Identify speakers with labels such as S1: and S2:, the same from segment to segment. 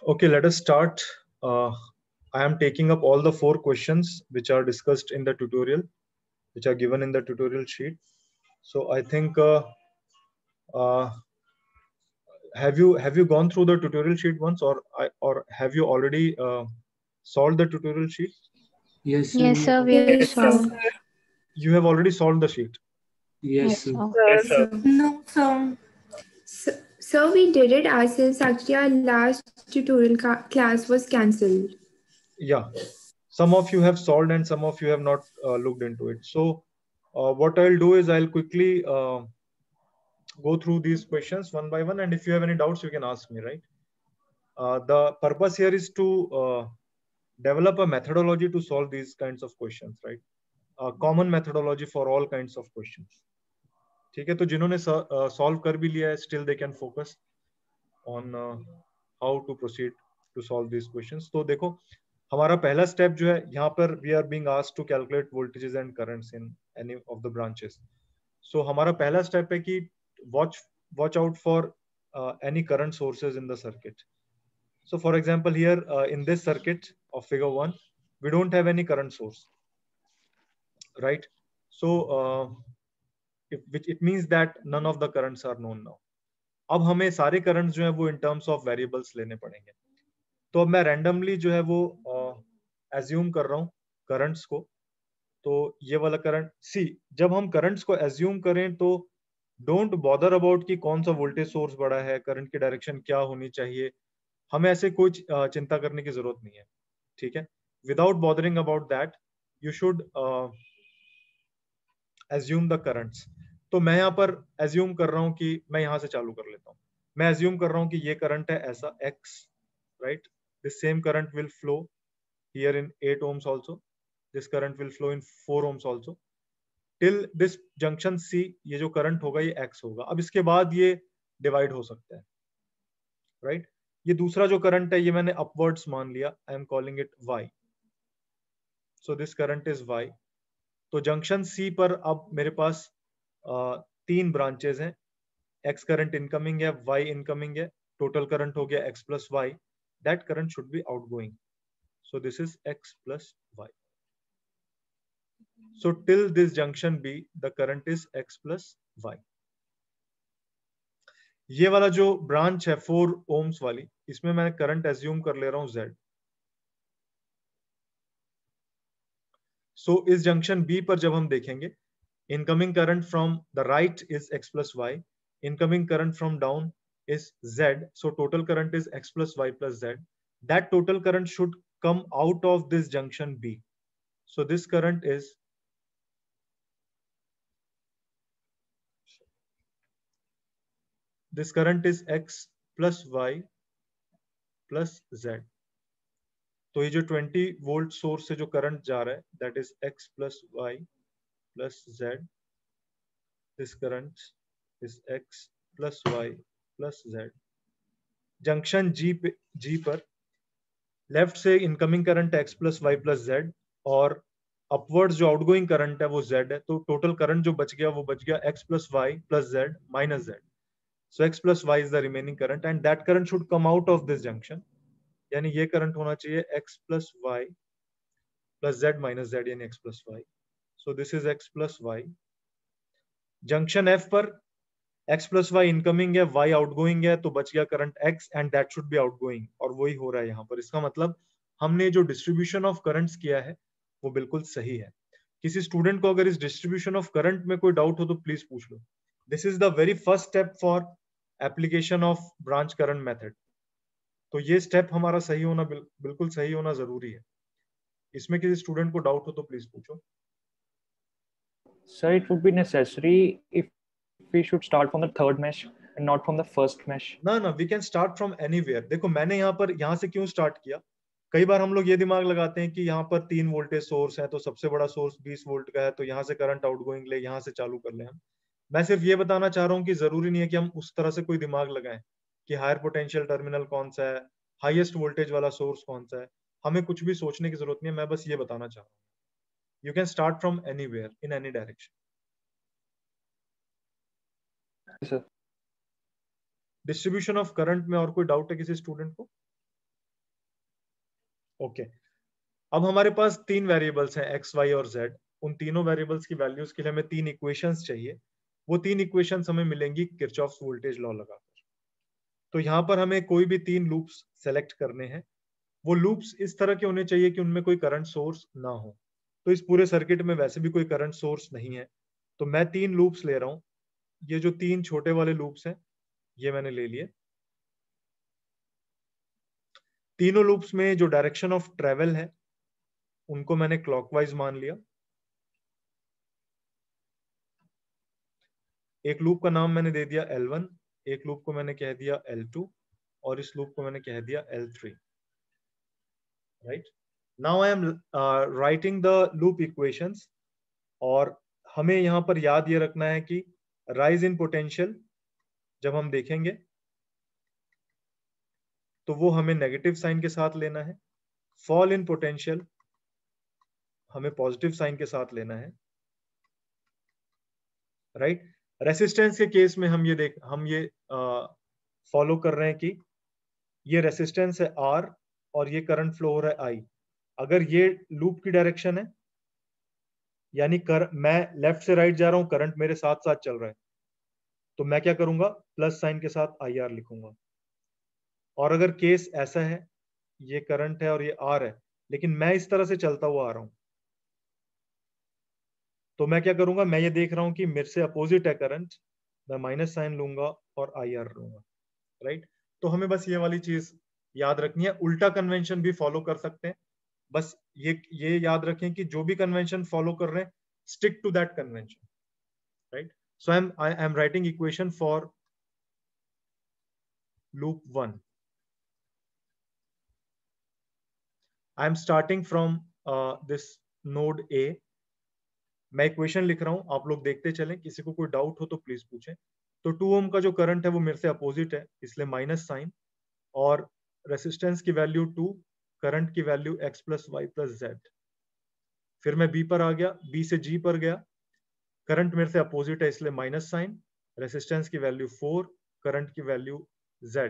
S1: Okay, let us start. I am taking up all the 4 questions which are discussed in the tutorial, which are given in the tutorial sheet. So I think uh, have you gone through the tutorial sheet once, or have you already solved the tutorial sheet?
S2: Yes, sir.
S3: Yes, sir, we saw.
S1: You have already solved the sheet.
S2: Yes,
S3: Yes,
S2: sir.
S3: sir.
S4: Yes, sir.
S5: No, sir. So we did it ourselves. Actually, our last tutorial class was cancelled.
S1: Yeah, some of you have solved and some of you have not looked into it. So what I'll do is I'll quickly go through these questions one by one, and if you have any doubts, you can ask me, right? The purpose here is to develop a methodology to solve these kinds of questions, right? A common methodology for all kinds of questions. ठीक है, तो जिन्होंने solve कर भी लिया है, still they can focus on how to proceed to solve these questions. तो देखो, हमारा पहला स्टेप जो है यहाँ पर we are being asked to calculate voltages and currents in any of the branches. So हमारा पहला स्टेप है कि watch out for any current sources in the circuit. So for example, here in this circuit of figure 1, we don't have any current source, right? So it means that none of the currents are known now. अब हमें सारे currents जो है वो in terms of variables लेने पड़ेंगे. तो अब मैं रैंडमली जो है वो एज्यूम कर रहा हूँ करंट्स को. तो ये वाला करंट सी, जब हम करंट्स को एज्यूम करें तो डोंट बॉदर अबाउट कि कौन सा वोल्टेज सोर्स बड़ा है, करंट की डायरेक्शन क्या होनी चाहिए, हमें ऐसे कोई चिंता करने की जरूरत नहीं है, ठीक है. Without bothering about that you should assume the currents. तो मैं यहाँ पर एज्यूम कर रहा हूँ कि मैं यहाँ से चालू कर लेता हूँ. मैं एज्यूम कर रहा हूँ कि ये करंट है ऐसा x, right. This same current will flow here in 8 ohms also. This current will flow in 4 ohms also. Till this junction C ये जो करंट होगा ये x होगा. अब इसके बाद ये डिवाइड हो सकता है, राइट. ये दूसरा जो करंट है ये मैंने अपवर्ड्स मान लिया. I am calling it y. So this current is y. तो जंक्शन C पर अब मेरे पास 3 ब्रांचेस हैं. x करंट इनकमिंग है, y इनकमिंग है. टोटल करंट हो गया x plus y. That current should be outgoing. So this is x plus y. So till this junction B, the current is x plus y. ये वाला जो branch है 4 ohms वाली, इसमें मैं करंट एज्यूम कर ले रहा हूं Z. सो इस जंक्शन B पर जब हम देखेंगे, incoming current from the right is x plus y, incoming current from down is Z. So total current is x plus y plus Z. That total current should come out of this junction B. So this current is x plus y plus Z. तो ये जो 20 volt source से जो current जा रहा है that is x plus y plus Z. This current is x plus y plus Z. Junction G पर left से incoming current x plus y plus Z और अपवर्ड्स जो आउटगोइंग करंट है वो Z है. तो टोटल करंट जो बच गया वो बच गया x plus y plus Z minus Z. So x plus y is the remaining current and that current should come out of this junction. यानी ये करंट होना चाहिए x plus y plus Z minus Z यानी x plus y. So this is x plus y. Junction F पर x plus y incoming है, y outgoing है, तो बच गया current x and that should be outgoing. और वही हो रहा है यहाँ पर. इसका मतलब हमने जो डिस्ट्रीब्यूशन ऑफ करंट्स किया है वो बिल्कुल सही है. किसी स्टूडेंट को अगर इस डिस्ट्रीब्यूशन ऑफ करंट में कोई डाउट हो तो प्लीज पूछ लो. This is the very first step for application of branch current method. तो ये स्टेप हमारा सही होना बिल्कुल सही होना जरूरी है. इसमें किसी स्टूडेंट को डाउट हो तो प्लीज पूछो.
S4: Sir, it would be necessary if we should start from the third mesh and not from the first mesh.
S1: ना we can start from anywhere. देखो मैंने यहाँ से क्यों स्टार्ट किया. कई बार हम लोग ये दिमाग लगाते हैं कि यहाँ पर 3 वोल्टेज सोर्स है तो सबसे बड़ा सोर्स 20 वोल्ट का है तो यहाँ से करंट आउटगोइंग ले, यहाँ से चालू कर ले हम. मैं सिर्फ ये बताना चाह रहा हूँ कि जरूरी नहीं है कि हम उस तरह से कोई दिमाग लगाएं कि हायर पोटेंशियल टर्मिनल कौन सा है, हाईएस्ट वोल्टेज वाला सोर्स कौन सा है. हमें कुछ भी सोचने की जरूरत नहीं है. मैं बस ये बताना चाह रहा हूँ. You can start from anywhere in any direction.
S4: Sir.
S1: Distribution of current में और कोई डाउट है किसी स्टूडेंट को? ओके, अब हमारे पास तीन वेरिएबल्स हैं एक्स, वाई और जेड। उन तीनों वेरिएबल्स की वैल्यूज के लिए हमें तीन इक्वेशंस चाहिए। वो तीन इक्वेशंस हमें मिलेंगी किरचॉफ्स वोल्टेज लॉ लगाकर। तो यहाँ पर हमें कोई भी तीन लूप्स सेलेक्ट करने हैं। वो लूप्स इस तरह के होने चाहिए कि उनमें कोई करंट सोर्स ना हो। तो इस पूरे सर्किट में वैसे भी कोई करंट सोर्स नहीं है, तो मैं तीन लूप्स ले रहा हूं। ये जो तीन छोटे वाले लूप्स हैं ये मैंने ले लिए। तीनों लूप्स में जो डायरेक्शन ऑफ ट्रेवल है उनको मैंने क्लॉकवाइज मान लिया। एक लूप का नाम मैंने दे दिया L1, एक लूप को मैंने कह दिया L2 और इस लूप को मैंने कह दिया L3। Right, now I am writing the loop equations. और हमें यहां पर याद ये रखना है कि राइज इन पोटेंशियल जब हम देखेंगे तो वो हमें नेगेटिव साइन के साथ लेना है। फॉल इन पोटेंशियल हमें पॉजिटिव साइन के साथ लेना है। राइट, रेसिस्टेंस के केस में हम ये फॉलो कर रहे हैं कि ये रेसिस्टेंस है R और ये करंट फ्लो हो रहा है I। अगर ये लूप की डायरेक्शन है यानी मैं लेफ्ट से राइट जा रहा हूं, करंट मेरे साथ साथ चल रहा है, तो मैं क्या करूंगा, प्लस साइन के साथ IR लिखूंगा। और अगर केस ऐसा है, ये करंट है और ये R है, लेकिन मैं इस तरह से चलता हुआ आ रहा हूं, तो मैं क्या करूंगा, मैं ये देख रहा हूं कि मेरे से अपोजिट है करंट, मैं माइनस साइन लूंगा और IR लूंगा। राइट, तो हमें बस ये वाली चीज याद रखनी है। उल्टा कन्वेंशन भी फॉलो कर सकते हैं, बस ये याद रखें कि जो भी कन्वेंशन फॉलो कर रहे हैं, stick to that convention. Right, so I am writing equation for loop 1। I am starting from this node A। मैं इक्वेशन लिख रहा हूं, आप लोग देखते चलें, किसी को कोई डाउट हो तो प्लीज पूछें। तो 2 ओम का जो करंट है वो मेरे से अपोजिट है, इसलिए माइनस साइन, और रेसिस्टेंस की वैल्यू 2, करंट की value x plus Y plus Z. फिर मैं B पर आ गया, B से G पर गया, करंट मेरे से अपोजिट है इसलिए माइनस साइन, रेसिस्टेंस की वैल्यू 4, करंट की वैल्यू Z।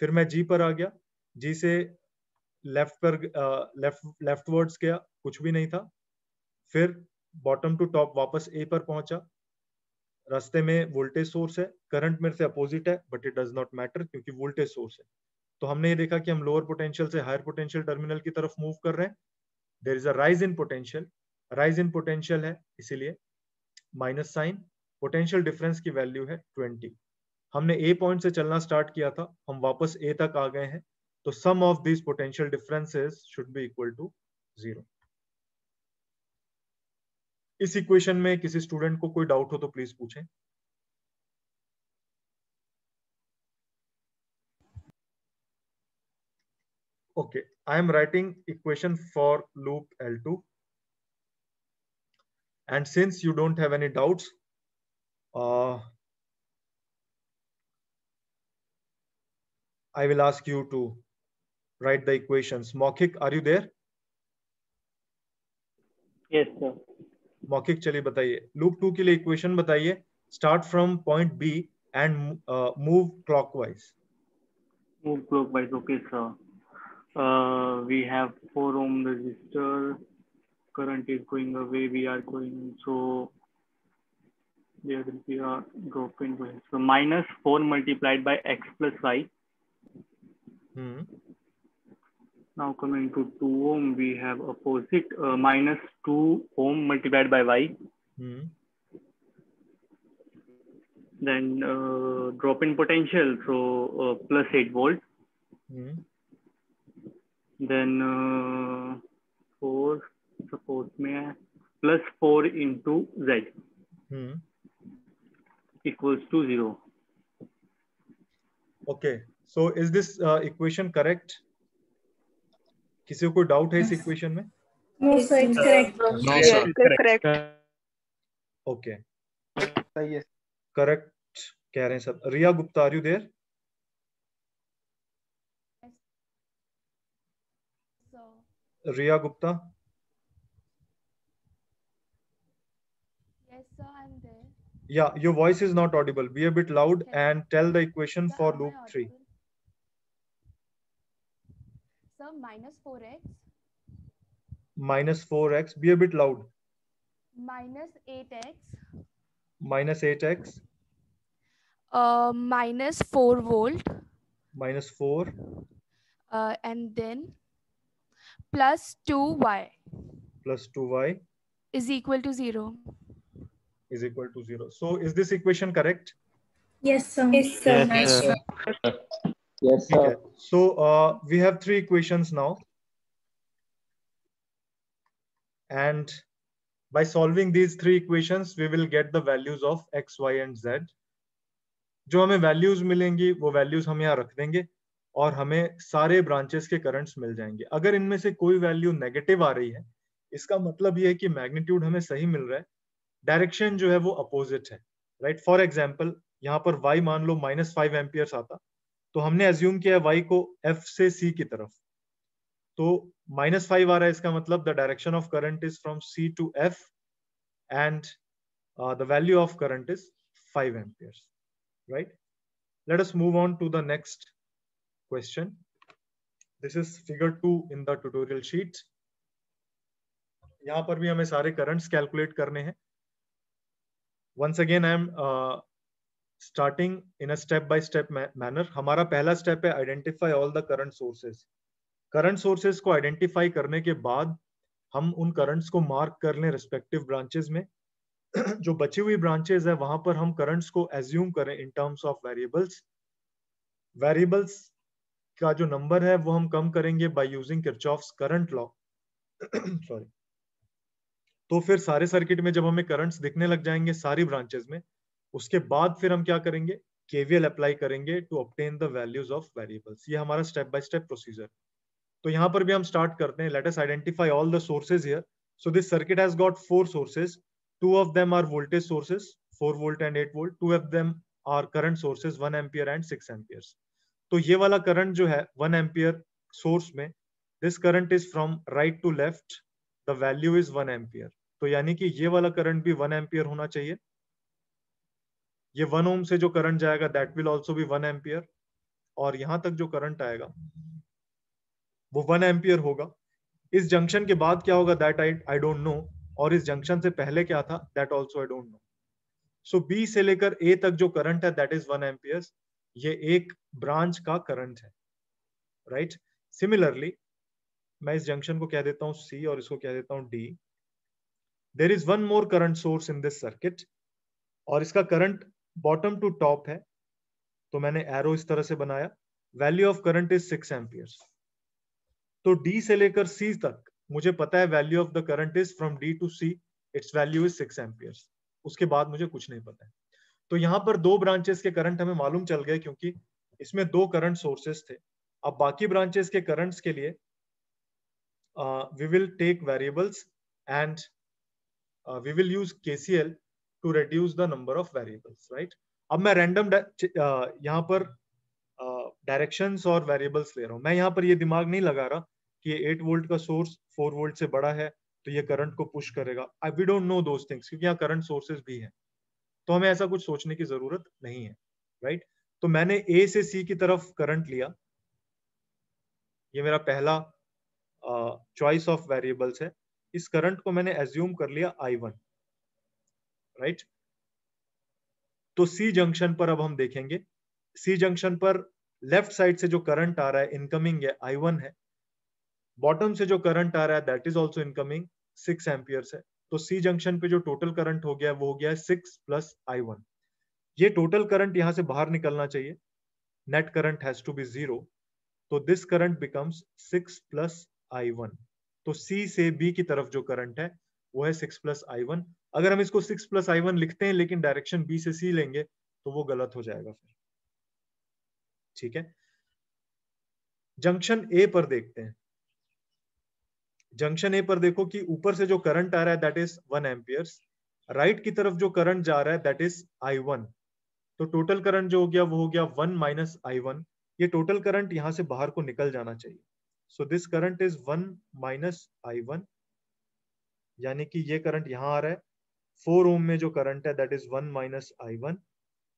S1: फिर मैं G पर आ गया, G से लेफ्ट पर लेफ्ट वर्ड्स गया, कुछ भी नहीं था। फिर बॉटम टू टॉप वापस A पर पहुंचा, रास्ते में वोल्टेज सोर्स है, करंट मेरे से अपोजिट है but it does not matter क्योंकि वोल्टेज सोर्स है। तो हमने ये देखा कि हम लोअर पोटेंशियल से हायर पोटेंशियल टर्मिनल की तरफ मूव कर रहे हैं। There is a rise in potential, rise in potential है इसीलिए माइनस साइन, पोटेंशियल डिफरेंस की वैल्यू है 20। हमने A पॉइंट से चलना स्टार्ट किया था, हम वापस A तक आ गए हैं, तो sum of this potential differences should be equal to 0। इस इक्वेशन में किसी स्टूडेंट को कोई डाउट हो तो प्लीज पूछें। Okay, I am writing equation for loop L2, and since you don't have any doubts, I will ask you to write the equations. Maukhik, are you there?
S2: Yes, sir.
S1: मौखिक चलिए बताइए, loop 2 के लिए equation बताइए। Start from point B and move clockwise.
S2: Move clockwise. Okay, sir. We have 4 ohm resistor. Current is going away. We are going. So there will be a drop in going. So minus 4 multiplied by x plus y. Now coming to 2 ohm, we have opposite minus 2 ohm multiplied by y. Then drop in potential, so plus 8 volt. Then 4, suppose में plus 4 into z equals to 0.
S1: Okay, so is this equation correct? किसी को कोई doubt है इस equation में?
S5: No, sir, it's correct.
S3: No, sir.
S6: Correct.
S1: Okay,
S3: Yes.
S1: correct कह रहे हैं सब। Riya Gupta, are you there? Riya Gupta?
S7: Yes, sir, I'm there.
S1: Yeah, your voice is not audible. Be a bit loud
S7: Hello.
S1: and tell the equation
S7: Sir,
S1: for
S7: am I
S1: loop 3.
S7: audible?
S3: sir, minus 4x.
S1: Minus 4x. Be a bit loud.
S3: Minus 8x.
S1: Minus 8x.
S3: Minus 4 volt.
S1: Minus 4.
S3: And then plus 2y.
S1: Plus 2y.
S3: Is equal to 0.
S1: Is equal to 0. So is this equation correct?
S5: Yes, sir. Yes, sir.
S2: Yes, sir.
S6: Yes, sir.
S1: Okay. So we have 3 equations now. And by solving these 3 equations, we will get the values of x, y and z. जो हमें values मिलेंगी वो values हम यहाँ रख देंगे और हमें सारे branches के currents मिल जाएंगे. अगर इनमें से कोई value negative आ रही है, इसका मतलब ये है कि magnitude हमें सही मिल रहा है, डायरेक्शन जो है वो अपोजिट है, राइट. फॉर एग्जांपल यहाँ पर y मान लो -5 एम्पियर्स आता, तो हमने अज्यूम किया है y को f से c की तरफ, तो -5 आ रहा है, इसका मतलब the direction of current is from c to f and the value of current is 5 amperes, right. Let us move on to the next question. This is figure 2 in the tutorial sheet. यहाँ पर भी हमें सारे currents calculate करने हैं. Once again, I am starting in a step-by-step manner. हमारा पहला step है identify all the current sources. Current sources को identify करने के बाद हम उन currents को mark कर लें respective branches में. जो बची हुई branches है वहां पर हम currents को assume करें in terms of variables. Variables का जो number है वो हम कम करेंगे by using Kirchhoff's current law. Sorry. तो फिर सारे सर्किट में जब हमें करंट्स दिखने लग जाएंगे सारी ब्रांचेस में, उसके बाद फिर हम क्या करेंगे, केवीएल अप्लाई करेंगे to obtain the values of variables. ये हमारा स्टेप बाय स्टेप प्रोसीजर. तो यहाँ पर भी हम स्टार्ट करते हैं. Let us identify all the sources here. So this circuit has got 4 sources. 2 of them are voltage sources, 4 volt and 8 volt. 2 of them are current sources, 1 ampere and 6 amperes. तो ये वाला करंट जो है 1 ampere source में, this current is from right to left, the value is 1 ampere. तो यानी कि ये वाला करंट भी 1 एम्पियर होना चाहिए. ये 1 ओम से जो करंट जाएगा that will also be 1 ampere, और यहां तक जो करंट आएगा वो 1 एम्पियर होगा. इस जंक्शन के बाद क्या होगा दैट आई डोंट नो, और इस जंक्शन से पहले क्या था that also I don't know. So B से लेकर ए तक जो करंट है दैट इज 1 एम्पियर. ये एक ब्रांच का करंट है, राइट. सिमिलरली मैं इस जंक्शन को कह देता हूं सी और इसको कह देता हूं D. There is one more current source in this circuit, और इसका करंट बॉटम टू टॉप है, तो मैंने एरो इस तरह से बनाया. Value of current is 6 amperes. तो डी से लेकर सी तक मुझे पता है value of the current is from D to C, its value is 6 amperes. उसके बाद मुझे कुछ नहीं पता है. तो यहाँ पर 2 ब्रांचेस के करंट हमें मालूम चल गए क्योंकि इसमें 2 करंट सोर्सेस थे. अब बाकी ब्रांचेस के करंट्स के लिए we will take variables and we will use KCL to reduce the number of variables, right. अब मैं रैंडम यहाँ पर डायरेक्शंस और वेरिएबल्स ले रहा हूँ. मैं यहाँ पर ये दिमाग नहीं लगा रहा कि ये 8 वोल्ट का सोर्स 4 वोल्ट से बड़ा है तो ये करंट को पुश करेगा. We don't know those things, क्योंकि यहाँ करंट सोर्सेज भी हैं, तो हमें ऐसा कुछ सोचने की जरूरत नहीं है, राइट. तो मैंने ए से सी की तरफ करंट लिया. ये मेरा पहला चॉइस ऑफ वेरिएबल्स है. इस करंट को मैंने एज्यूम कर लिया I1, राइट. तो सी जंक्शन पर अब हम देखेंगे. सी जंक्शन पर लेफ्ट साइड से जो करंट आ रहा है इनकमिंग है I1 है. बॉटम से जो करंट आ रहा है that is also incoming 6 amperes है. तो सी जंक्शन पे जो टोटल करंट हो गया वो हो गया 6 प्लस I1. ये टोटल करंट यहां से बाहर निकलना चाहिए. Net current has to be 0. तो this current becomes 6 plus I1. तो C से B की तरफ जो करंट है वो है 6 प्लस I1. अगर हम इसको 6 प्लस I1 लिखते हैं लेकिन डायरेक्शन B से C लेंगे तो वो गलत हो जाएगा फिर, ठीक है. जंक्शन A पर देखते हैं. जंक्शन A पर देखो कि ऊपर से जो करंट आ रहा है दैट इज 1 एम्पियर्स. राइट की तरफ जो करंट जा रहा है दैट इज I1. तो टोटल करंट जो हो गया वो हो गया 1 माइनस I1. ये टोटल करंट यहां से बाहर को निकल जाना चाहिए. So this current is 1 minus I1, यानी कि ये करंट यहां आ रहा है. 4 ओम में जो करंट है दैट इज 1 minus I1,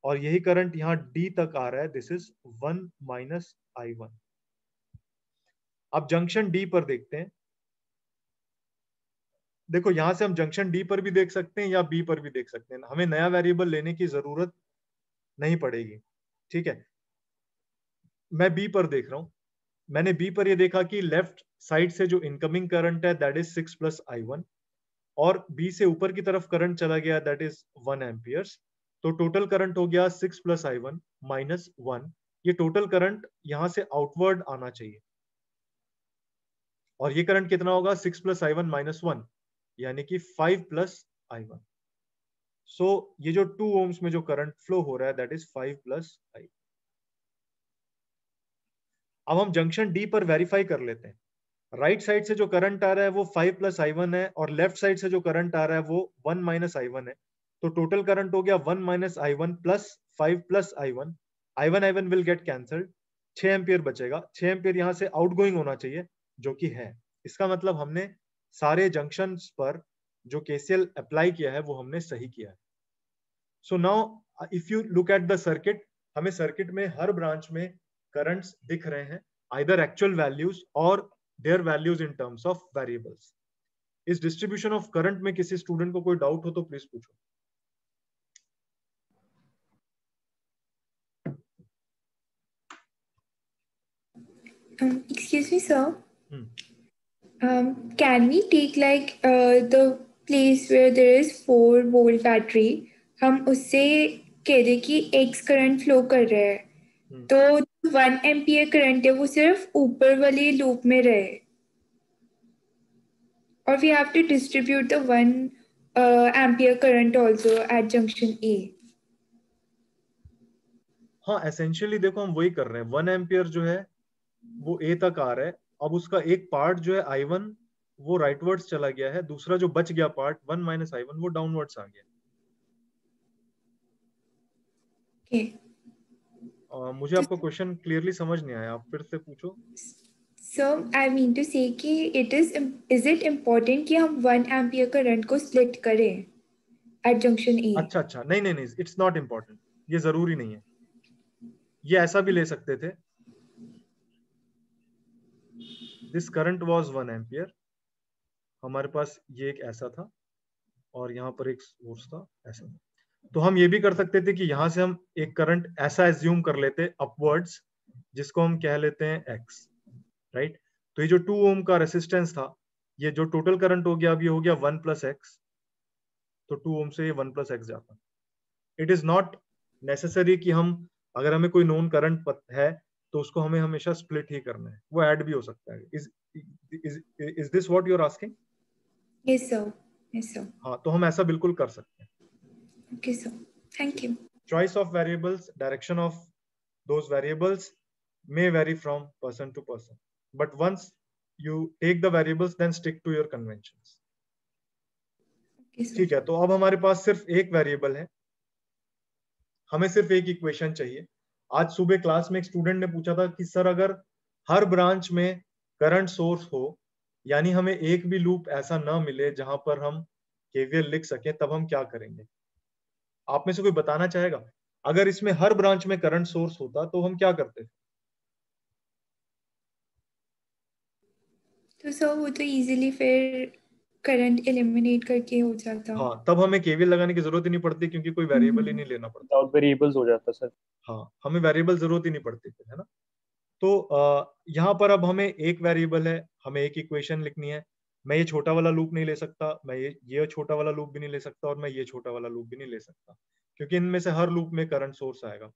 S1: और यही करंट यहां D तक आ रहा है, दिस इज 1 minus I1. अब जंक्शन डी पर देखते हैं। देखो यहां से हम जंक्शन डी पर भी देख सकते हैं या बी पर भी देख सकते हैं, हमें नया वेरिएबल लेने की जरूरत नहीं पड़ेगी। ठीक है, मैं बी पर देख रहा हूं। मैंने बी पर ये देखा कि लेफ्ट साइड से जो इनकमिंग करंट है दैट इज 6 + I1, और बी से ऊपर की तरफ करंट चला गया दैट इज 1 एम्पियर्स। तो टोटल करंट हो गया 6 + I1 - 1। ये टोटल करंट यहां से आउटवर्ड आना चाहिए, और ये करंट कितना होगा 6 + I1 - 1, यानी कि 5 + I1। सो ये जो 2 ohms में जो करंट फ्लो हो रहा है दैट इज 5 + I। अब हम जंक्शन डी पर वेरीफाई कर लेते हैं। राइट साइड से जो करंट आ रहा है वो 5 + I1 है, और लेफ्ट साइड से जो करंट आ रहा है वो 1 - I1 है। तो टोटल करंट हो गया 1 - I1 + 5 + I1। I1 will get cancelled, 6 ampere बचेगा। 6 एम्पियर यहां से आउटगोइंग होना चाहिए, जो कि है। इसका मतलब हमने सारे जंक्शंस पर जो केसीएल अप्लाई किया है वो हमने सही किया है। So now if you look at the circuit, हमें सर्किट में हर ब्रांच में करंट्स दिख रहे हैं, आइदर एक्चुअल वैल्यूज और there values in terms of variables. इस डिस्ट्रीब्यूशन ऑफ करंट में किसी स्टूडेंट को कोई डाउट हो तो प्लीज पूछो।
S5: Excuse me, sir. Can we take like the place where there is 4-volt battery? हम उससे कह दे कि X करंट फ्लो कर रहा है, तो 1 एम्पियर करंट है वो सिर्फ ऊपर वाले लूप में रहे, और we have to distribute the 1 ampere current also at junction A.
S1: हाँ, एसेंशियली देखो हम वही कर रहे हैं। 1 एम्पियर जो है वो ए तक आ रहा है। अब उसका एक पार्ट जो है I1 वो राइटवर्ड्स चला गया है, दूसरा जो बच गया पार्ट 1 - I1 वो डाउनवर्ड्स आ गया।
S5: Okay.
S1: मुझे आपका क्वेश्चन क्लियरली समझ नहीं आया, आप फिर से पूछो।
S5: So I mean to say कि is it important कि हम 1 एम्पियर करंट को स्प्लिट करें at junction A?
S1: अच्छा, नहीं, इट्स नॉट इम्पोर्टेंट, ये जरूरी नहीं है। ये ऐसा भी ले सकते थे, दिस करंट वाज 1 एम्पियर, हमारे पास ये एक ऐसा था और यहाँ पर एक सोर्स था ऐसा। तो हम ये भी कर सकते थे कि यहाँ से हम एक करंट ऐसा एज्यूम कर लेते अपवर्ड्स, जिसको हम कह लेते हैं एक्स, राइट। तो ये जो 2 ओम का रेसिस्टेंस था, ये जो टोटल करंट हो गया अब ये हो गया 1 + x। तो 2 ओम से ये 1 + x जाता। इट इज नॉट नेसेसरी कि हम, अगर हमें कोई नोन करंट है तो उसको हमें हमेशा स्प्लिट ही करना है, वो ऐड भी हो सकता है। Is this what you are asking?
S5: Yes sir. Yes sir.
S1: हाँ, तो हम ऐसा बिल्कुल कर सकते हैं।
S5: Okay sir. Thank you.
S1: Choice of variables, direction of those variables may vary from person to person, but once you take the variables then stick to your conventions.
S5: Okay sir.
S1: ठीक है, तो अब हमारे पास सिर्फ एक वेरिएबल है, हमें सिर्फ एक इक्वेशन चाहिए। आज सुबह क्लास में एक स्टूडेंट ने पूछा था कि सर अगर हर ब्रांच में करंट सोर्स हो, यानी हमें एक भी लूप ऐसा ना मिले जहां पर हम केवीएल लिख सकें, तब हम क्या करेंगे? आप में से कोई बताना चाहेगा? अगर इसमें हर ब्रांच में करंट सोर्स होता तो हम क्या करते?
S5: तो सर वो तो इजीली फिर करंट एलिमिनेट करके हो जाता।
S1: हाँ, तब हमें केवीएल लगाने की जरूरत ही नहीं पड़ती, क्योंकि कोई वेरिएबल ही नहीं लेना पड़ता।
S4: विदाउट वेरिएबल्स हो जाता सर।
S1: हाँ, हमें वेरिएबल जरूरत ही नहीं पड़ती फिर, है ना। तो यहाँ पर अब हमें एक वेरिएबल है, हमें एक इक्वेशन लिखनी है। मैं ये छोटा वाला लूप नहीं ले सकता, मैं ये छोटा वाला लूप भी नहीं ले सकता, और मैं ये छोटा वाला लूप भी नहीं ले सकता, क्योंकि इनमें से हर लूप में करंट सोर्स आएगा।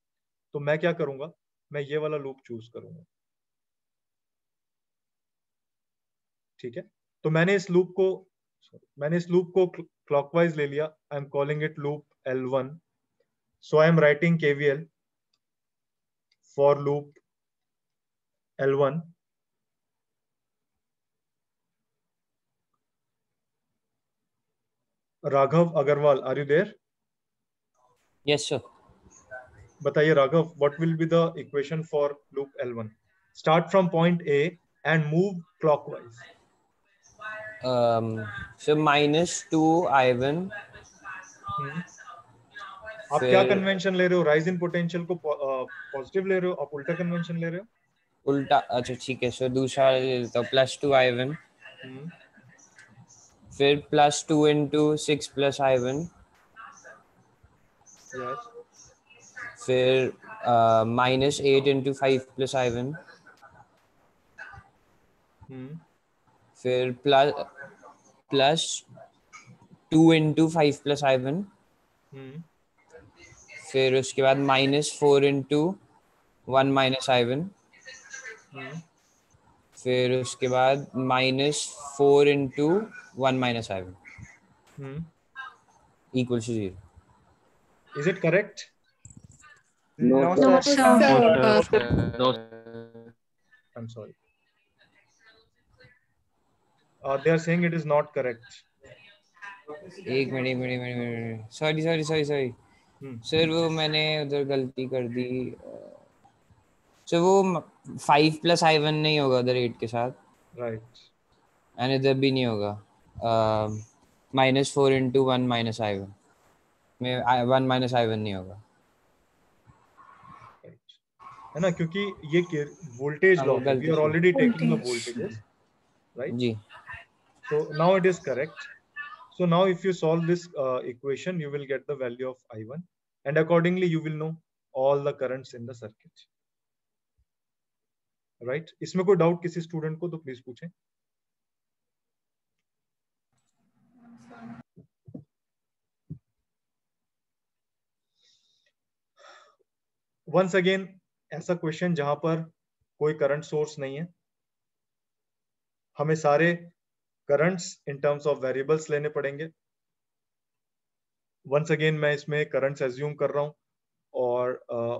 S1: तो मैं क्या करूंगा, मैं ये वाला लूप चूज करूंगा। ठीक है, तो मैंने इस लूप को क्लॉकवाइज ले लिया। I am calling it loop L1। So I am writing KVL for loop L1। Raghav Agarwal, are you there?
S6: Yes, sir.
S1: बताइए Raghav, what will be the equation for loop L1? Start from point A and move clockwise.
S6: So -2 I1.
S1: आप क्या convention ले रहे हो? Rise in potential को positive ले रहे हो, आप उल्टा कन्वेंशन ले रहे हो?
S6: उल्टा, अच्छा ठीक है, सो दूसरा ले लेता हूँ, +2i1, फिर +2 into 6 + i1,
S1: यस,
S6: फिर -8 into 5 + i1, फिर +2 into 5 + i1, फिर उसके बाद -4 into 1 - i1, फिर उसके बाद -4 into 1 - i1 equals to 0.
S1: Is it correct?
S7: No,
S1: Now
S7: sir.
S1: start.
S5: No,
S2: No,
S5: sir.
S2: sir. No,
S1: I'm sorry. They are saying it is not correct.
S6: एक minute, sorry sir, वो मैंने उधर गलती कर दी। सर वो 5 + i1 नहीं होगा उधर 8 के साथ,
S1: Right.
S6: एंड इधर भी नहीं होगा। -4 into 1 - i1 में 1 - i1 नहीं होगा।
S1: Right. है ना, क्योंकि ये वोल्टेज लॉ है, we are already taking the voltages, right?
S6: जी।
S1: So now it is correct. So now if you solve this equation, you will get the value of I1, and accordingly you will know all the currents in the circuit. Right? इसमें कोई doubt किसी student को तो please पूछें। Once again, ऐसा question जहां पर कोई करंट सोर्स नहीं है, हमें सारे currents in terms of variables लेने पड़ेंगे। वंस अगेन मैं इसमें करंट्स एज्यूम कर रहा हूं और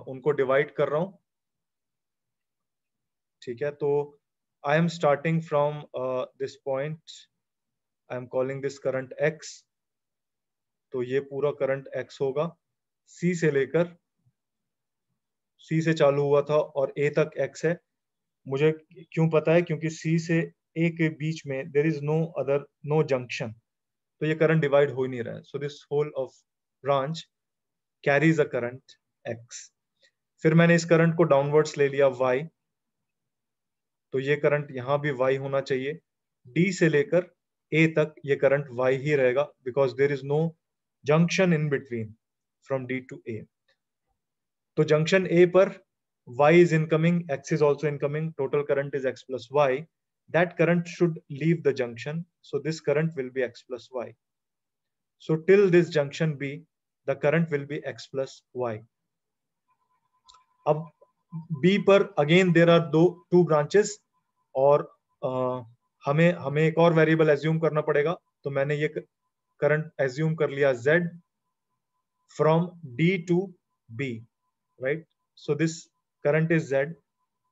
S1: उनको डिवाइड कर रहा हूं। ठीक है, तो आई am starting from this point, I am calling this current x। तो ये पूरा करंट x होगा, c से लेकर, c से चालू हुआ था और a तक x है। मुझे क्यों पता है? क्योंकि c से a के बीच में देयर इज नो जंक्शन, तो ये करंट डिवाइड हो ही नहीं रहा है। So this whole of branch carries a current x। फिर मैंने इस करंट को डाउनवर्ड्स ले लिया y, तो ये करंट यहां भी y होना चाहिए। d से लेकर a तक ये करंट y ही रहेगा, because there is no junction in between from d to a। तो जंक्शन a पर y is incoming, x is also incoming, total current is x plus y. That current should leave the junction, so this current will be x plus y. So till this junction B, the current will be x plus y. अब B पर again there are two branches, और हमें एक और variable assume करना पड़ेगा। तो मैंने ये करंट एज्यूम कर लिया Z from D to B, right? So this current is Z.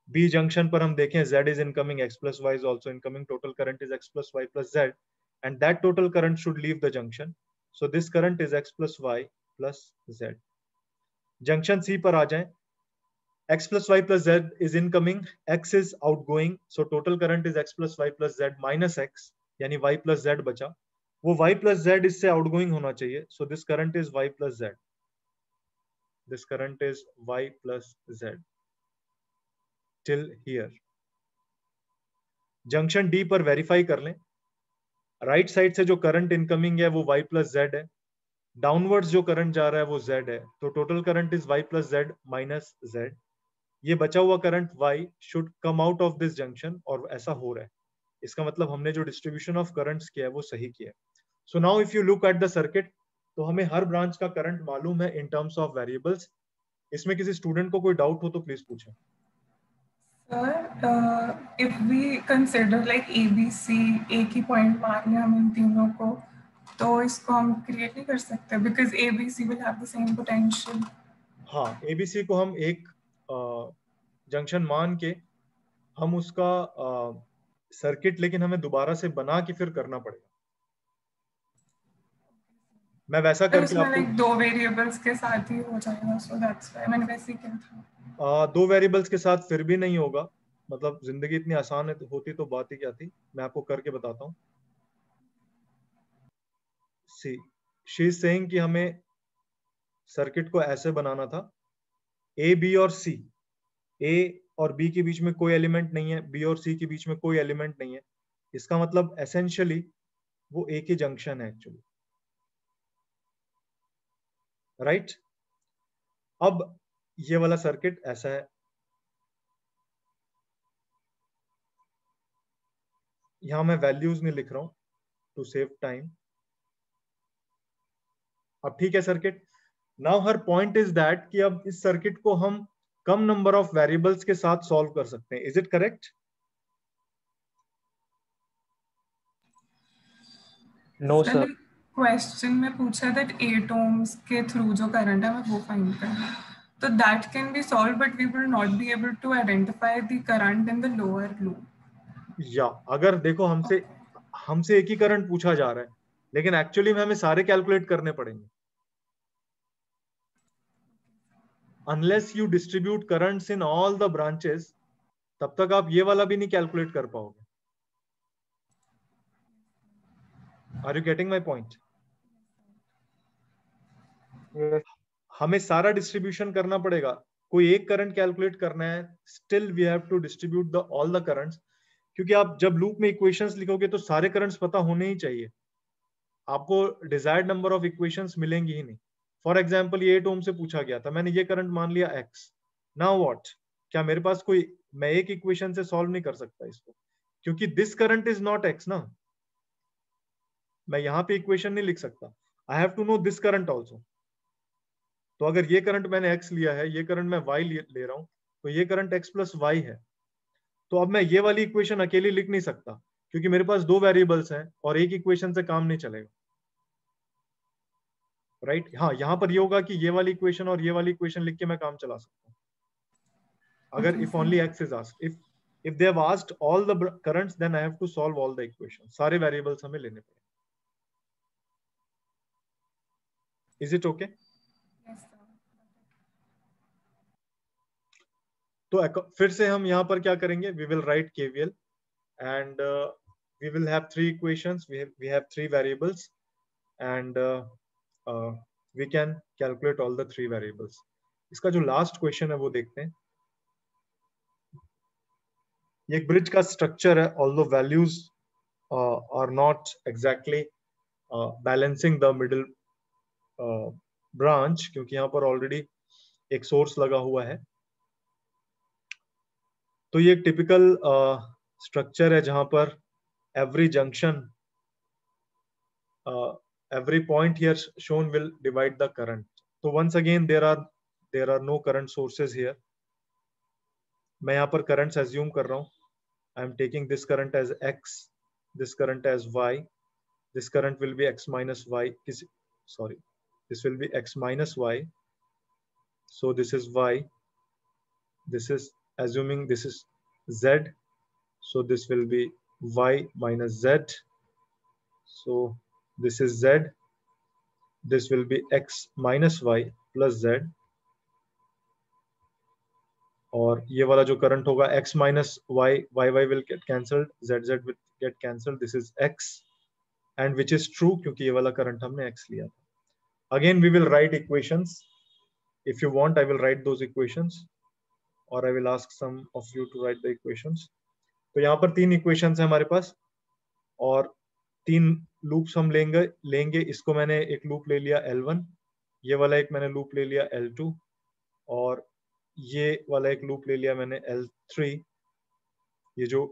S1: B junction पर हम देखें Z is incoming, x plus y is also incoming, total current is x plus y plus Z, and that total current should leave the junction. So this current is x plus y plus Z. Junction C पर आ जाएं, x plus y plus Z is incoming, x is outgoing, so total current is x plus y plus Z minus x, यानी y plus Z बचा। वो y plus Z इससे outgoing होना चाहिए, so this current is y plus Z. This current is y plus Z till here. Junction D पर verify कर लें, right side से जो करंट इनकमिंग है वो y प्लस जेड है, डाउनवर्ड्स जो करंट जा रहा है वो z है, तो total current is y plus Z minus Z. ये बचा हुआ current y should come out of this junction, और ऐसा हो रहा है। इसका मतलब हमने जो डिस्ट्रीब्यूशन ऑफ करंट्स किया है वो सही किया है। So now if you look at the circuit, तो हमें हर ब्रांच का करंट मालूम है इन टर्म्स ऑफ वेरिएबल्स। इसमें किसी स्टूडेंट को कोई डाउट हो तो प्लीज पूछें।
S7: Sir, if we consider like ABC एक ही पॉइंट मान लिया हम इन तीनों को, तो इसको हम क्रिएट नहीं कर सकते because ABC will have the same potential.
S1: हाँ, ABC को हम एक जंक्शन मान के हम उसका सर्किट, लेकिन हमें दोबारा से बना के फिर करना पड़ेगा। मैं वैसा करके
S7: उसमें
S1: आपको
S7: like दो वेरिएबल्स के साथ ही हो जाएगा, so that's why मैंने वैसे ही किया था।
S1: दो वेरिएबल्स के साथ फिर भी नहीं होगा, मतलब जिंदगी इतनी आसान होती तो बात ही क्या थी। मैं आपको करके बताता हूँ। सी शी इज सेइंग कि हमें सर्किट को ऐसे बनाना था, ए बी और सी। ए और B के बीच में कोई एलिमेंट नहीं है, B और C के बीच में कोई एलिमेंट नहीं है, इसका मतलब एसेंशियली वो एक ही जंक्शन है एक्चुअली, राइट। अब ये वाला सर्किट ऐसा है, यहां मैं वैल्यूज नहीं लिख रहा हूं टू सेव टाइम। अब ठीक है circuit. Now her point is that कि अब इस सर्किट को हम कम नंबर ऑफ वेरिएबल्स के साथ सॉल्व कर सकते हैं। Is it correct?
S4: No sir.
S7: Question में पूछा दैट 8 ohms के थ्रू जो करंट है मैं वो फाइंड करना है, तो that can be solve but we will not be able to identify the current in the lower loop.
S1: या अगर देखो हमसे एक ही करंट पूछा जा रहा है, लेकिन एक्चुअली में हमें सारे कैलकुलेट करने पड़ेंगे। Unless you distribute currents in all the branches, तब तक आप ये वाला भी नहीं कैलकुलेट कर पाओगे। Are you getting my point? हमें सारा डिस्ट्रीब्यूशन करना पड़ेगा। कोई एक करंट कैलकुलेट करना है, still we have to distribute the all the currents, क्योंकि आप जब लूप में इक्वेशंस लिखोगे तो सारे करंट्स पता होने ही चाहिए। आपको डिजायर्ड नंबर ऑफ इक्वेशंस मिलेंगी ही नहीं। फॉर एग्जांपल ये 8 ओम से पूछा गया था, मैंने ये करंट मान लिया x। Now what? क्या मेरे पास कोई, मैं एक इक्वेशन से सॉल्व नहीं कर सकता इसको, क्योंकि this current is not x ना। मैं यहाँ पे इक्वेशन नहीं लिख सकता। I have to know this current also. तो अगर ये करंट मैंने x लिया है, ये करंट मैं y ले रहा हूं, तो ये करंट x प्लस y है। तो अब मैं ये वाली इक्वेशन अकेली लिख नहीं सकता, क्योंकि मेरे पास दो वेरिएबल्स हैं और एक इक्वेशन से काम नहीं चलेगा, राइट। हाँ, यहां पर ये होगा कि ये वाली इक्वेशन और ये वाली इक्वेशन लिख के मैं काम चला सकता हूँ, अगर if only x is asked. If they have asked all the currents, then I have to solve all the equation. सारे वेरिएबल्स हमें लेने पड़ेंगे। Is it okay? तो फिर से हम यहाँ पर क्या करेंगे, we will write KVL and we will have three equations, we have three variables, and we can calculate all the three variables. इसका जो लास्ट क्वेश्चन है वो देखते हैं। ये एक ब्रिज का स्ट्रक्चर है, although values are not exactly balancing the middle branch, क्योंकि यहाँ पर ऑलरेडी एक सोर्स लगा हुआ है। तो ये एक टिपिकल स्ट्रक्चर है जहां पर every junction, every point here shown will divide the current. So once again there are no current sources here. मैं यहाँ पर currents assume कर रहा हूँ। I am taking this current as x, this current as y, this current will be x minus y. Sorry, this will be x minus y. So this is y. This is assuming this is z. So this will be y minus z. So this is z. This will be x minus y plus z. और ये वाला जो current होगा x minus y, y will get cancelled, z will get cancelled. This is x, and which is true क्योंकि ये वाला current हमने x लिया था। Again we will write equations. If you want, I will write those equations, or I will ask some of you to write the equations. तो यहाँ पर तीन equations है हमारे पास, और तीन लूप्स हम लेंगे। इसको मैंने एक लूप ले लिया L1, ये वाला एक मैंने लूप ले लिया L2, और ये वाला एक लूप ले लिया मैंने L3, ये जो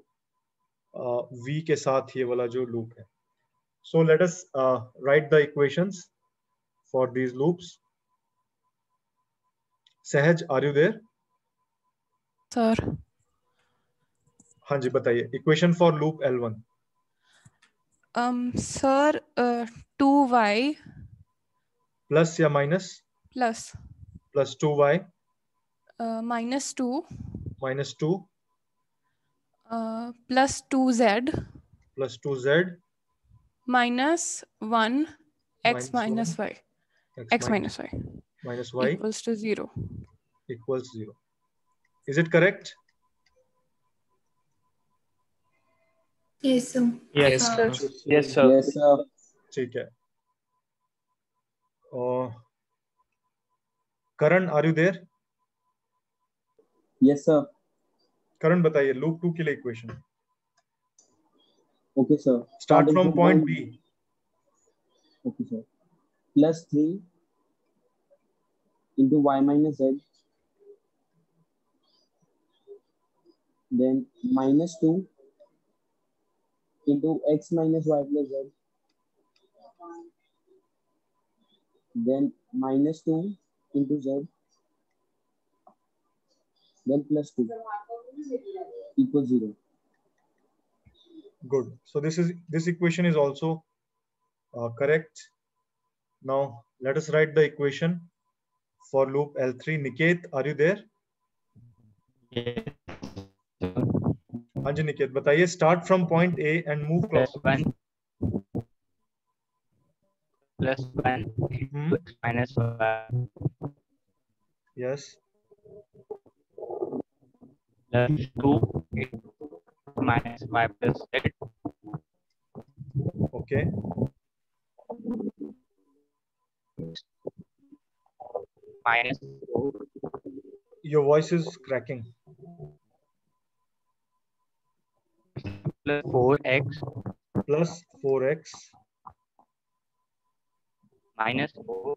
S1: V के साथ ये वाला जो लूप है। So let us write the equations for these loops. सहज, are you there?
S3: Sir.
S1: हाँ जी, बताइए। Equation for loop L1।
S3: Sir, 2y
S1: plus या minus?
S3: plus
S1: plus 2y
S3: minus 2
S1: minus 2
S3: plus 2z
S1: plus 2z
S3: minus 1 x minus y. X minus y
S1: minus y
S3: equals to 0.
S1: equals 0. Is it correct?
S5: Yes, sir.
S4: Yes,
S3: sir.
S4: Yes, sir.
S8: Yes, sir.
S1: ठीक है। Karan, are you there?
S8: Yes, sir.
S1: करण बताइए loop 2 के लिए equation.
S8: Okay, sir.
S1: Start from point B.
S8: Okay, sir. Plus 3 into y minus z. Then minus 2 into x minus y plus z. Then minus 2 into z. Then plus 2 equals 0.
S1: Good. So this equation is also correct. Now let us write the equation for loop L3. Niket, are you there?
S9: Yes.
S1: हाँ जी निकेत बताइए. Start from point A and move clockwise.
S9: Plus 1 into x minus y.
S1: Yes.
S9: Plus 2 into minus y plus z.
S1: Okay.
S9: Minus 4.
S1: Your voice is cracking.
S9: Plus 4x.
S1: Plus 4x.
S9: Minus 4.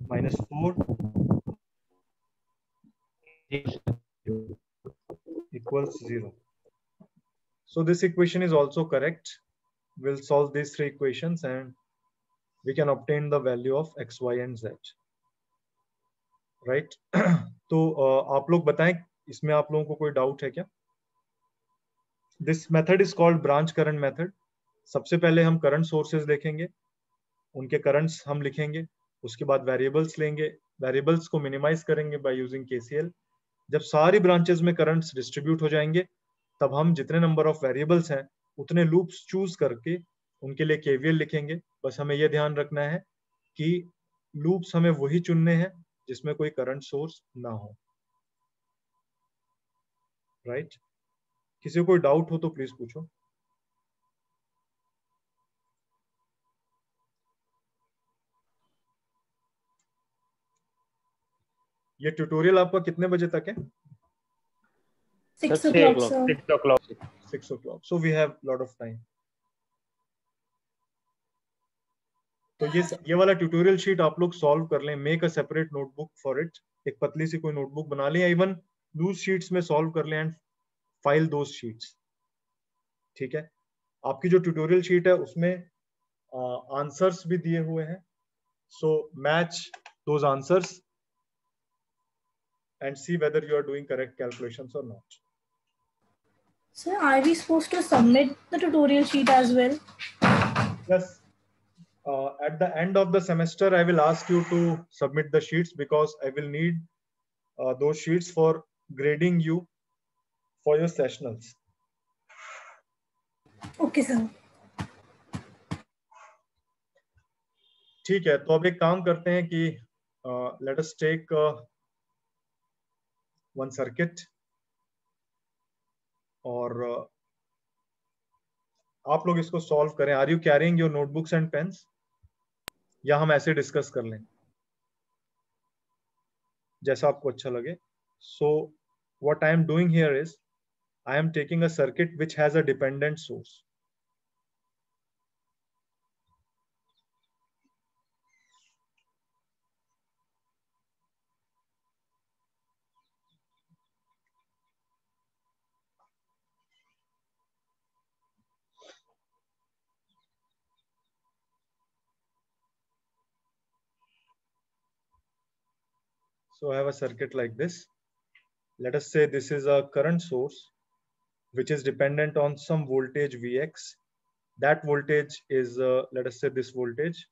S1: Minus 4. Equals 0. So this equation is also correct. We'll solve these three equations and we can obtain the value of x, y and z. Right? तो आप लोग बताएं इसमें आप लोगों को कोई doubt है क्या? This method is called branch current method. सबसे पहले हम करंट सोर्सेज देखेंगे, उनके करंट्स हम लिखेंगे, उसके बाद वेरिएबल्स लेंगे, वेरिएबल्स को मिनिमाइज करेंगे बाय यूजिंग केसीएल. जब सारी ब्रांचेस में करंट्स डिस्ट्रीब्यूट हो जाएंगे तब हम जितने नंबर ऑफ वेरिएबल्स हैं उतने लूप्स चूज करके उनके लिए केवीएल लिखेंगे. बस हमें यह ध्यान रखना है कि लूप्स हमें वही चुनने हैं जिसमें कोई करंट सोर्स ना हो. राइट? किसी को कोई डाउट हो तो प्लीज पूछो. ये ट्यूटोरियल आपका कितने बजे तक है?
S5: 6 o'clock, sir.
S4: 6 o'clock.
S1: 6 o'clock. So we have lot of time. तो ये वाला ट्यूटोरियल शीट आप लोग सॉल्व कर लें. Make a separate notebook for it. एक पतली सी कोई नोटबुक बना लें या इवन लूज शीट्स में सॉल्व कर लें एंड फाइल दोस शीट्स. ठीक है? आपकी जो ट्यूटोरियल शीट है उसमें आंसर्स भी दिए हुए हैं. So match those answers and see whether you are doing correct calculations or not.
S10: Sir, are we supposed to submit the tutorial sheet as well?
S1: Yes. At the end of the semester, I will ask you to submit the sheets because I will need those sheets for grading you for your sessionals.
S10: Okay, sir.
S1: ठीक है, तो अब एक काम करते हैं कि let us take one circuit और आप लोग इसको सॉल्व करें. Are you carrying your notebooks and pens या हम ऐसे डिस्कस कर लें जैसा आपको अच्छा लगे. So what I am doing here is I am taking a circuit which has a dependent source. So I have a circuit like this. Let us say this is a current source which is dependent on some voltage Vx. That voltage is, let us say this voltage.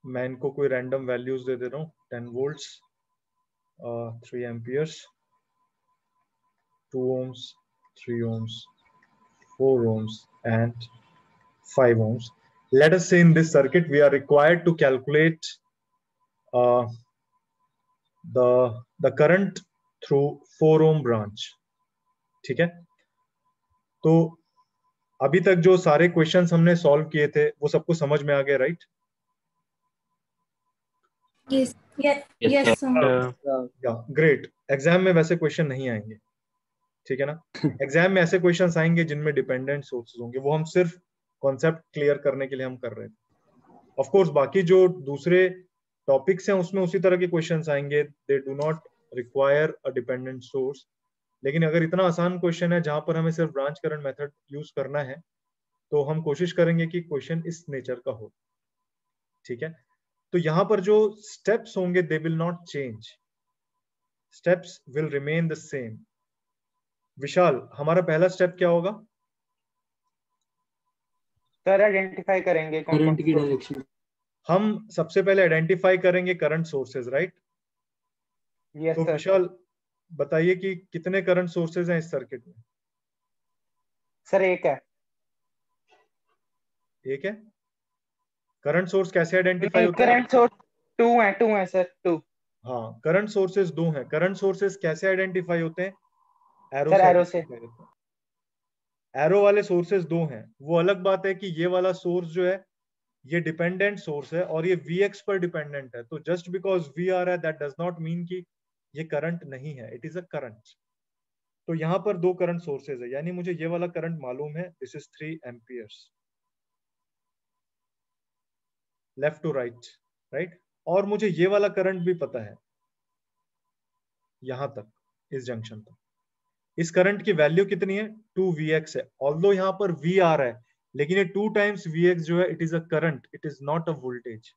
S1: मैं इनको कोई random values दे रहा हूँ. 10 volts, 3 amperes, 2 ohms, 3 ohms, 4 ohms, and 5 ohms. Let us say in this circuit we are required to calculate the current through 4 ohm branch. ठीक है? तो अभी तक जो सारे क्वेश्चंस हमने सॉल्व किए थे वो सबको समझ में आ गए, right?
S10: Yes. Yes, sir.
S1: Great. Exam में वैसे क्वेश्चन नहीं आएंगे, ठीक है ना। एग्जाम में ऐसे क्वेश्चंस आएंगे जिनमें डिपेंडेंट सोर्सेज होंगे, वो हम सिर्फ कॉन्सेप्ट क्लियर करने के लिए हम कर रहे थे। ऑफ कोर्स बाकी जो दूसरे टॉपिक्स हैं उसमें उसी तरह के क्वेश्चंस आएंगे, they do not require a dependent source. लेकिन अगर इतना आसान क्वेश्चन है जहां पर हमें सिर्फ ब्रांच करंट मेथड यूज करना है, तो हम कोशिश करेंगे कि क्वेश्चन इस नेचर का हो, ठीक है। तो यहां पर जो स्टेप्स होंगे they will not change, steps will remain the same. Vishal, हमारा पहला स्टेप क्या होगा?
S11: सर आइडेंटिफाई करेंगे करंट की डायरेक्शन।
S1: हम सबसे पहले आइडेंटिफाई करेंगे करंट सोर्सेज, राइट?
S11: यस
S1: तो
S11: सर।
S1: विशाल बताइए कि कितने करंट सोर्सेज हैं इस सर्किट में?
S11: सर एक है।
S1: एक है। करंट सोर्स कैसे आइडेंटिफाई होता है?
S11: करंट सोर्स टू है सर, टू।
S1: हाँ, करंट सोर्सेज दो हैं। करंट सोर्सेज कैसे आइडेंटिफाई होते हैं? एरो
S11: सर
S1: से
S11: एरो से।
S1: एरो वाले सोर्सेज दो हैं। वो अलग बात है कि ये वाला सोर्स जो है ये डिपेंडेंट सोर्स है और ये Vx पर डिपेंडेंट है। तो जस्ट बिकॉज V आ रहा है दैट डज नॉट मीन कि ये करंट नहीं है, इट इज अ करंट। तो यहाँ पर दो करंट सोर्सेज है, यानी मुझे ये वाला करंट मालूम है, this is 3 amperes left to right, right. और मुझे ये वाला करंट भी पता है यहां तक, इस जंक्शन तक। इस करंट की वैल्यू कितनी है? 2Vx है। ऑल्दो यहाँ पर V आ रहा है, लेकिन ये 2 टाइम्स Vx जो है it is a current, it is not a voltage.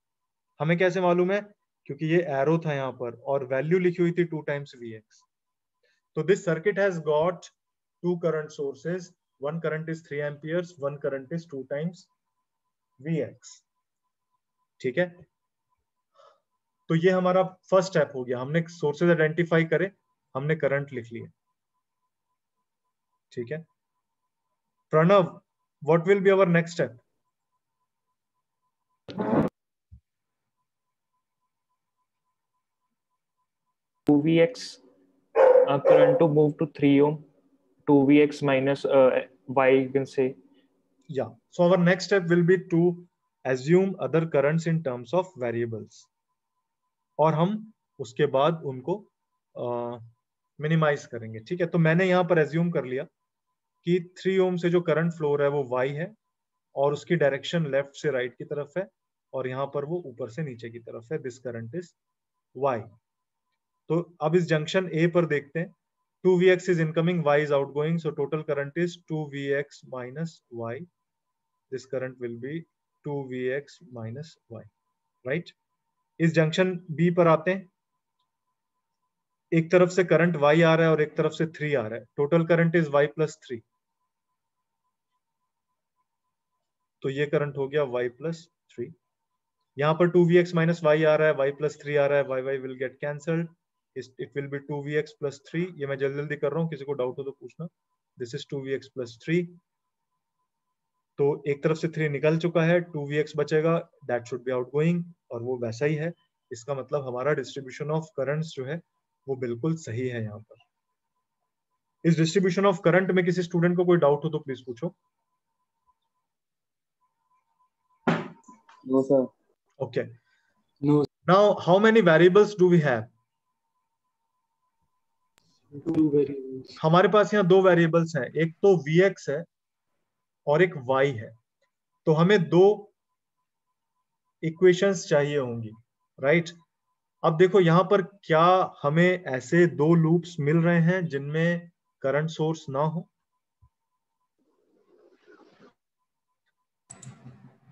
S1: हमें कैसे मालूम है? क्योंकि ये एरो था यहाँ पर और वैल्यू लिखी हुई थी 2 टाइम्स Vx। तो this circuit has got 2 current sources, one current is 3 amperes, one current is 2 times Vx, ठीक है। तो ये हमारा फर्स्ट स्टेप हो गया, हमने सोर्सेज आइडेंटिफाई करे, हमने करंट लिख लिया, ठीक है। Pranav, what will be our next step?
S4: Vx current to move to 3 ohm, 2Vx minus y, you can say.
S1: Yeah, so our next step will be to assume other currents in terms of variables, और हम उसके बाद उनको minimise करेंगे, ठीक है। तो मैंने यहाँ पर एज्यूम कर लिया कि 3 ओम से जो करंट फ्लो है वो y है और उसकी डायरेक्शन लेफ्ट से राइट की तरफ है और यहाँ पर वो ऊपर से नीचे की तरफ है, दिस करंट इज y। तो अब इस जंक्शन A पर देखते हैं, 2Vx is incoming, y is outgoing, so total current is 2Vx minus y. This current will be 2Vx minus y, right? इस जंक्शन B पर आते हैं, एक तरफ से करंट y आ रहा है और एक तरफ से 3 आ रहा है, total current is y plus 3। तो ये करंट हो गया y plus 3। यहाँ पर 2Vx minus y आ रहा है, y plus 3 आ रहा है, y will get cancelled, it will be 2Vx plus 3। ये मैं जल्दी जल्दी कर रहा हूँ, किसी को डाउट हो तो पूछना। This is 2Vx plus 3। तो एक तरफ से 3 निकल चुका है, 2Vx बचेगा, दैट शुड बी आउटगोइंग, और वो वैसा ही है। इसका मतलब हमारा डिस्ट्रीब्यूशन ऑफ करंट्स जो है वो बिल्कुल सही है। यहाँ पर इस डिस्ट्रीब्यूशन ऑफ करंट में किसी स्टूडेंट को कोई डाउट हो तो प्लीज पूछो।
S8: No sir.
S1: Okay.
S8: No.
S1: Now how many variables do we have?
S8: 2 variables.
S1: हमारे पास यहाँ 2 वेरिएबल्स हैं, एक तो Vx है और एक y है। तो हमें 2 इक्वेशंस चाहिए होंगी, राइट? अब देखो यहाँ पर क्या हमें ऐसे 2 लूप्स मिल रहे हैं जिनमें करंट सोर्स ना हो?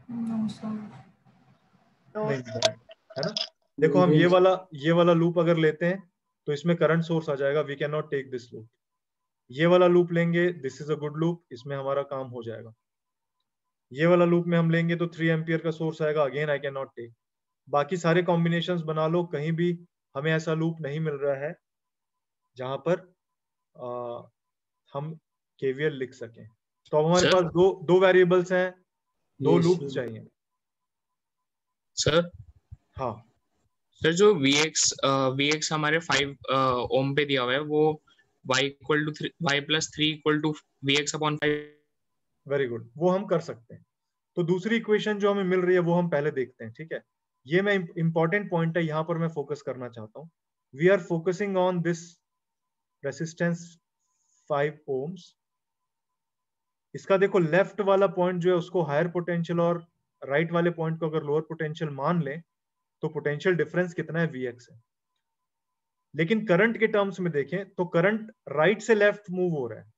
S7: No, sir.
S1: नहीं, है ना। देखो हम ये वाला लूप अगर लेते हैं तो इसमें करंट सोर्स आ जाएगा, we can not take this loop. ये वाला लूप लेंगे, this is a good loop, इसमें हमारा काम हो जाएगा। ये वाला लूप में हम लेंगे तो 3 एम्पियर का सोर्स आएगा, again I can not take. बाकी सारे कॉम्बिनेशंस बना लो, कहीं भी हमें ऐसा लूप नहीं मिल रहा है जहां पर हम केवीएल लिख सकें। तो अब हमारे पास दो वेरिएबल्स हैं, 2 लूप्स चाहिए।
S12: सर
S1: हाँ
S12: सर, जो Vx हमारे 5 ओम पे दिया हुआ है वो y plus 3 equal to Vx upon 5।
S1: Very good, वो हम कर सकते हैं। तो दूसरी इक्वेशन जो हमें मिल रही है वो हम पहले देखते हैं, ठीक है। ये मैं इंपॉर्टेंट पॉइंट है, यहां पर मैं फोकस करना चाहता हूं. We are focusing on this resistance 5 ohms. इसका देखो लेफ्ट वाला पॉइंट जो है उसको हायर पोटेंशियल और राइट वाले पॉइंट को अगर लोअर पोटेंशियल मान ले तो पोटेंशियल डिफरेंस कितना है, Vx है. लेकिन करंट के टर्म्स में देखें तो करंट राइट से लेफ्ट मूव हो रहा है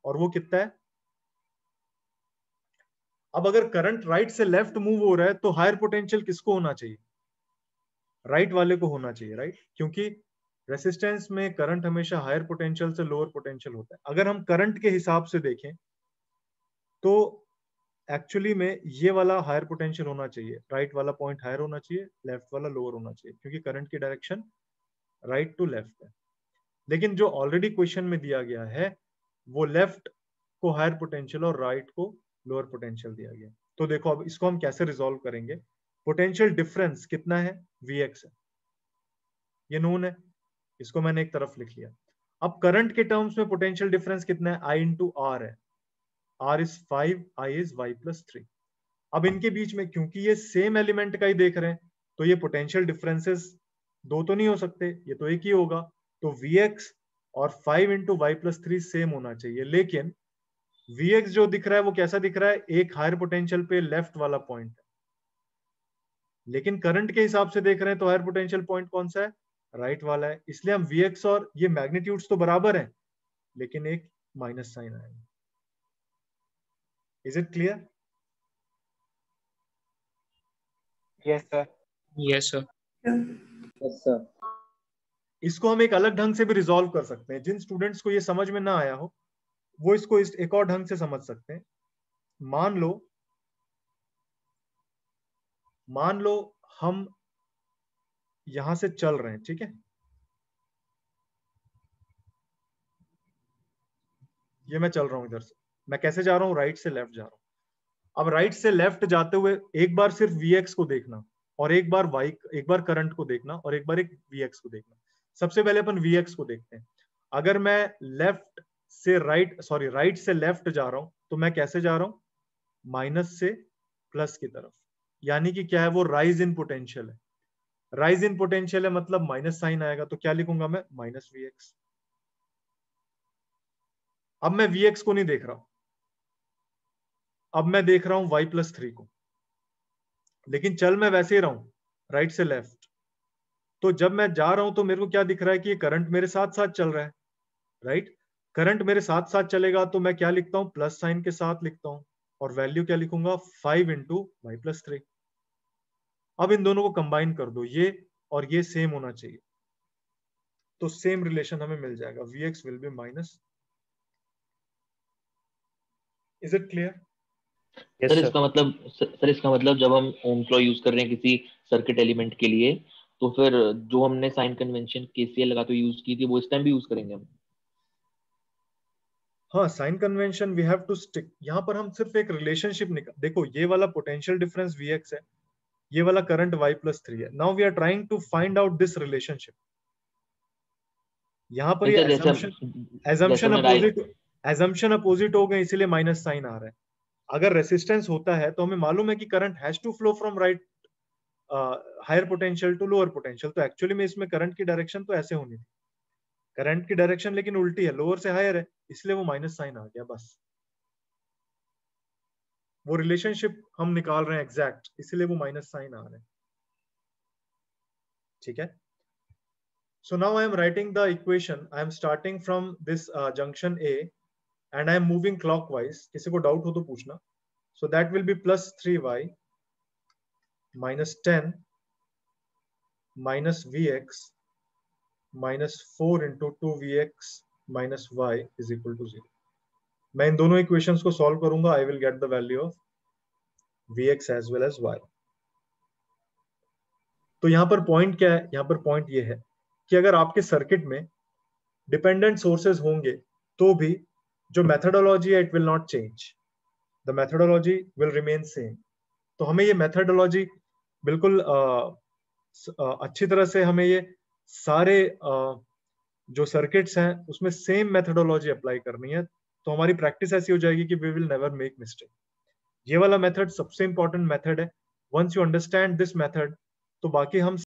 S1: और वो कितना है. अब अगर करंट राइट से लेफ्ट मूव हो रहा है तो हायर पोटेंशियल किसको होना चाहिए, राइट वाले को होना चाहिए, राइट. क्योंकि रेसिस्टेंस में करंट हमेशा हायर पोटेंशियल से लोअर पोटेंशियल होता है. अगर हम करंट के हिसाब से देखें तो एक्चुअली में ये वाला हायर पोटेंशियल होना चाहिए, राइट वाला पॉइंट हायर होना चाहिए, लेफ्ट वाला लोअर होना चाहिए, क्योंकि करंट की डायरेक्शन राइट टू लेफ्ट है. लेकिन जो ऑलरेडी क्वेश्चन में दिया गया है वो लेफ्ट को हायर पोटेंशियल और राइट को लोअर पोटेंशियल दिया गया. तो देखो अब इसको हम कैसे रिजॉल्व करेंगे. पोटेंशियल डिफरेंस कितना है, Vx है, ये नोन है, इसको मैंने एक तरफ लिख लिया. अब करंट के टर्म्स में पोटेंशियल डिफरेंस कितना है, I into R है. R is 5, I is y plus 3. अब इनके बीच में क्योंकि ये सेम एलिमेंट का ही देख रहे हैं तो ये पोटेंशियल डिफरेंसेस दो तो नहीं हो सकते, ये तो एक ही होगा. तो Vx और 5 into y plus 3 सेम होना चाहिए. लेकिन Vx जो दिख रहा है वो कैसा दिख रहा है, एक हायर पोटेंशियल पे लेफ्ट वाला पॉइंट है. लेकिन करंट के हिसाब से देख रहे हैं तो हायर पोटेंशियल पॉइंट कौन सा है, राइट वाला है. इसलिए हम Vx और ये मैग्नीट्यूड्स तो बराबर हैं लेकिन एक माइनस साइन आएगा. Is it clear?
S11: Yes sir.
S12: Yes sir.
S8: Yes sir.
S1: इसको हम एक अलग ढंग से भी रिजॉल्व कर सकते हैं. जिन स्टूडेंट्स को ये समझ में ना आया हो वो इसको एक और ढंग से समझ सकते हैं. मान लो हम यहां से चल रहे हैं, ठीक है. ये मैं चल रहा हूं इधर से, मैं कैसे जा रहा हूं, राइट से लेफ्ट जा रहा हूं. अब राइट से लेफ्ट जाते हुए एक बार सिर्फ Vx को देखना और एक बार करंट को देखना और एक बार एक Vx को देखना. सबसे पहले अपन Vx को देखते हैं. अगर मैं राइट से लेफ्ट जा रहा हूं तो मैं कैसे जा रहा हूं, माइनस से प्लस की तरफ. यानी कि क्या है, वो राइज इन पोटेंशियल है. राइज इन पोटेंशियल है मतलब माइनस साइन आएगा, तो क्या लिखूंगा मैं, माइनस Vx. अब मैं Vx को नहीं देख रहा हूं, अब मैं देख रहा हूं y plus 3 को. लेकिन चल मैं वैसे ही रहा हूं, राइट से लेफ्ट. तो जब मैं जा रहा हूं तो मेरे को क्या दिख रहा है कि ये करंट मेरे साथ साथ चल रहा है, राइट. करंट मेरे साथ साथ चलेगा तो मैं क्या लिखता हूं, प्लस साइन के साथ लिखता हूं और वैल्यू क्या लिखूंगा, 5 into y plus 3. अब इन दोनों को कंबाइन कर दो, ये और ये सेम होना चाहिए तो सेम रिलेशन हमें मिल जाएगा, Vx will be minus. Is it clear?
S13: Sir इसका मतलब जब हम ओम्स लॉ यूज कर रहे हैं किसी सर्किट एलिमेंट के लिए तो फिर जो हमने साइन कन्वेंशन KCL लगा तो यूज की थी वो इस टाइम भी यूज करेंगे हम.
S1: हाँ, sign convention we have to stick. यहाँ पर हम सिर्फ एक रिलेशनशिप देखो, ये वाला पोटेंशियल डिफरेंस Vx है, ये वाला करंट y plus 3 है. Now we are trying to find out this relationship. यहाँ पर ये एजम्पशन अपोजिट हो गए इसलिए माइनस साइन आ रहा है. अगर रेसिस्टेंस होता है तो हमें मालूम है कि current has to flow from right higher potential to lower potential. तो एक्चुअली में इसमें करंट की डायरेक्शन तो ऐसे होनी थी, करंट की डायरेक्शन लेकिन उल्टी है, लोअर से हायर है, इसलिए वो माइनस साइन आ गया. बस वो रिलेशनशिप हम निकाल रहे हैं एग्जैक्ट, इसलिए वो माइनस साइन आ रहा है. ठीक है. So now I am writing the equation. I am starting from this junction A and I am moving clockwise. किसी को डाउट हो तो पूछना. So that will be plus 3y minus 10 minus Vx minus 4 into 2Vx minus y is equal to 0. मैं इन दोनों equations को solve करूंगा. I will get the value of Vx as well as y. तो यहाँ पर पॉइंट क्या है, यहाँ पर पॉइंट ये है कि अगर आपके सर्किट में डिपेंडेंट सोर्सेज होंगे तो भी जो मेथोडोलॉजी है it will not change, the methodology will remain same. तो हमें ये मेथोडोलॉजी बिल्कुल अच्छी तरह से हमें ये सारे जो सर्किट्स हैं उसमें सेम मेथोडोलॉजी अप्लाई करनी है. तो हमारी प्रैक्टिस ऐसी हो जाएगी कि we will never make mistake. ये वाला मेथड सबसे इंपॉर्टेंट मेथड है once you understand this method, तो बाकी हम